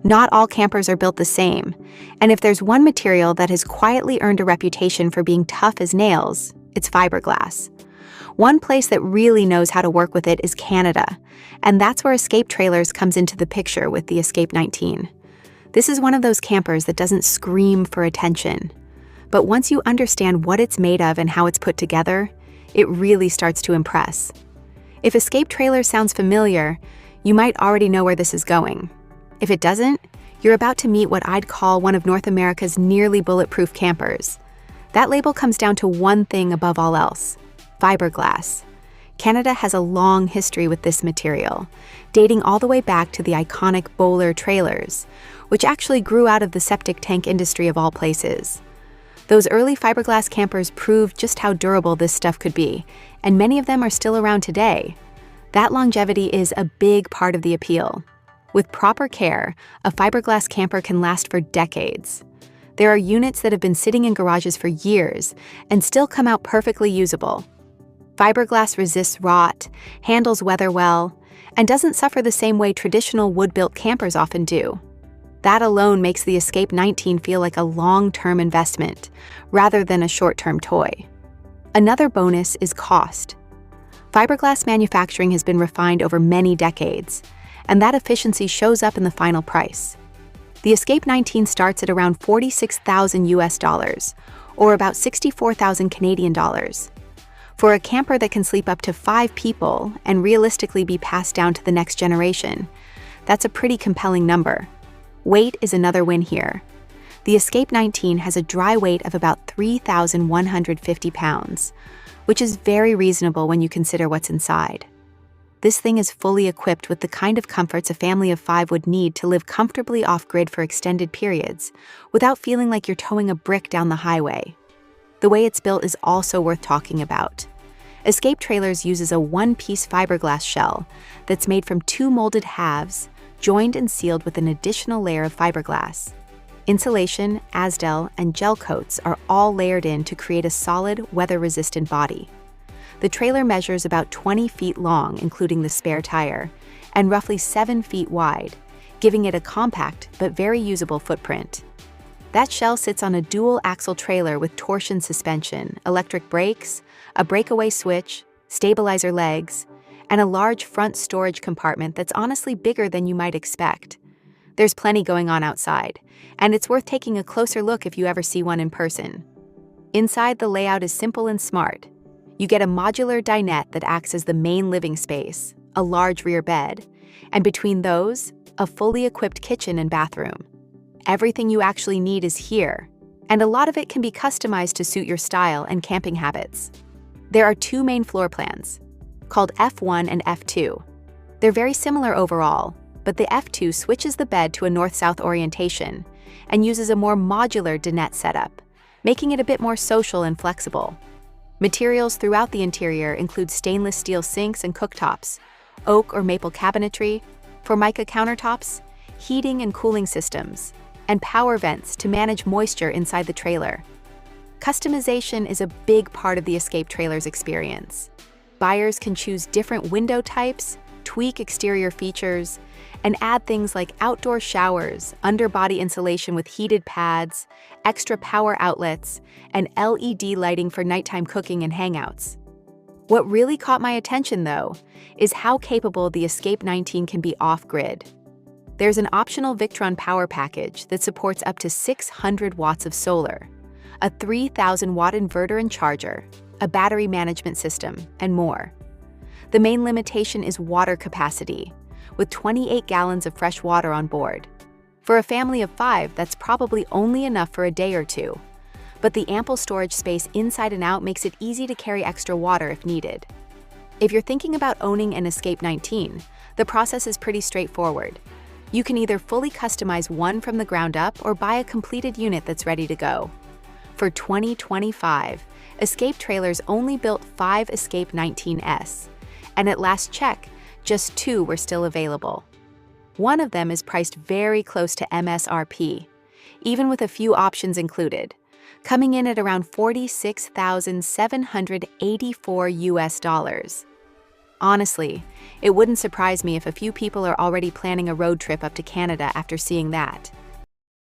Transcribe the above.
Not all campers are built the same, and if there's one material that has quietly earned a reputation for being tough as nails, it's fiberglass. One place that really knows how to work with it is Canada, and that's where Escape Trailers comes into the picture with the Escape 19. This is one of those campers that doesn't scream for attention, but once you understand what it's made of and how it's put together, it really starts to impress. If Escape Trailers sounds familiar, you might already know where this is going. If it doesn't, you're about to meet what I'd call one of North America's nearly bulletproof campers. That label comes down to one thing above all else: fiberglass. Canada has a long history with this material, dating all the way back to the iconic Bowler trailers, which actually grew out of the septic tank industry of all places. Those early fiberglass campers proved just how durable this stuff could be, and many of them are still around today. That longevity is a big part of the appeal. With proper care, a fiberglass camper can last for decades. There are units that have been sitting in garages for years and still come out perfectly usable. Fiberglass resists rot, handles weather well, and doesn't suffer the same way traditional wood-built campers often do. That alone makes the Escape 19 feel like a long-term investment, rather than a short-term toy. Another bonus is cost. Fiberglass manufacturing has been refined over many decades, and that efficiency shows up in the final price. The Escape 19 starts at around $46,000 US, or about 64,000 Canadian dollars. For a camper that can sleep up to 5 people and realistically be passed down to the next generation, that's a pretty compelling number. Weight is another win here. The Escape 19 has a dry weight of about 3,150 pounds, which is very reasonable when you consider what's inside. This thing is fully equipped with the kind of comforts a family of 5 would need to live comfortably off-grid for extended periods, without feeling like you're towing a brick down the highway. The way it's built is also worth talking about. Escape Trailers uses a one-piece fiberglass shell that's made from 2 molded halves, joined and sealed with an additional layer of fiberglass. Insulation, Azdel, and gel coats are all layered in to create a solid, weather-resistant body. The trailer measures about 20 feet long, including the spare tire, and roughly 7 feet wide, giving it a compact but very usable footprint. That shell sits on a dual-axle trailer with torsion suspension, electric brakes, a breakaway switch, stabilizer legs, and a large front storage compartment that's honestly bigger than you might expect. There's plenty going on outside, and it's worth taking a closer look if you ever see one in person. Inside, the layout is simple and smart. You get a modular dinette that acts as the main living space, a large rear bed, and between those, a fully equipped kitchen and bathroom. Everything you actually need is here, and a lot of it can be customized to suit your style and camping habits. There are 2 main floor plans, called F1 and F2. They're very similar overall, but the F2 switches the bed to a north-south orientation and uses a more modular dinette setup, making it a bit more social and flexible. Materials throughout the interior include stainless steel sinks and cooktops, oak or maple cabinetry, Formica countertops, heating and cooling systems, and power vents to manage moisture inside the trailer. Customization is a big part of the Escape Trailers experience. Buyers can choose different window types, tweak exterior features, and add things like outdoor showers, underbody insulation with heated pads, extra power outlets, and LED lighting for nighttime cooking and hangouts. What really caught my attention, though, is how capable the Escape 19 can be off-grid. There's an optional Victron power package that supports up to 600 watts of solar, a 3,000-watt inverter and charger, a battery management system, and more. The main limitation is water capacity, with 28 gallons of fresh water on board. For a family of 5, that's probably only enough for a day or 2, but the ample storage space inside and out makes it easy to carry extra water if needed. If you're thinking about owning an Escape 19, the process is pretty straightforward. You can either fully customize one from the ground up or buy a completed unit that's ready to go. For 2025, Escape Trailers only built 5 Escape 19s, and at last check, just 2 were still available. One of them is priced very close to MSRP, even with a few options included, coming in at around $46,784 US. Honestly, it wouldn't surprise me if a few people are already planning a road trip up to Canada after seeing that.